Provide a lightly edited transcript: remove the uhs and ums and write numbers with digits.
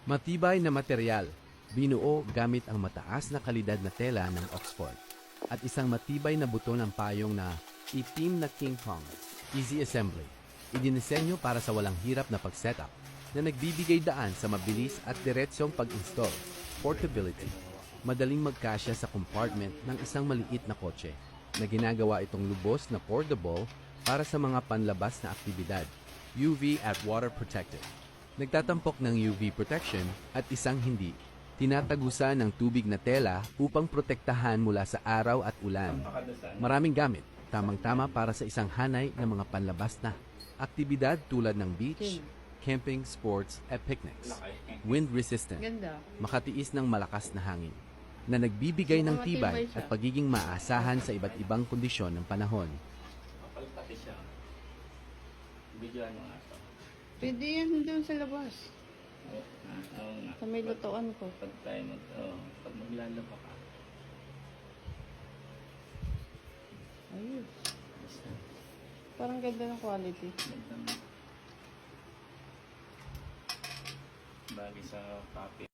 Matibay na material, binuo gamit ang mataas na kalidad na tela ng Oxford. At isang matibay na buto ng payong na itim na King Kong. Easy assembly. Idinisenyo para sa walang hirap na pag-setup na nagbibigay daan sa mabilis at diretsyong pag-install. Portability. Madaling magkasya sa compartment ng isang maliit na kotse na ginagawa itong lubos na portable para sa mga panlabas na aktibidad. UV at water protected. Nagtatampok ng UV protection at isang hindi. Tinatagusan ng tubig na tela upang protektahan mula sa araw at ulan. Maraming gamit, tamang-tama para sa isang hanay ng mga panlabas na aktibidad tulad ng beach, camping, sports, at picnics. Wind resistant, Ganda. makatiis ng malakas na hangin, na nagbibigay ng tibay at pagiging maasahan sa iba't ibang kondisyon ng panahon. Mapalpati siya. Bigyan mo nga ito. Pwede yan doon sa labas. Oo nga. Sa may lutuan ko. Pag tayo pag maglalaba ka. Ayun. Basta. Parang ganda ng quality. Bagay sa copy.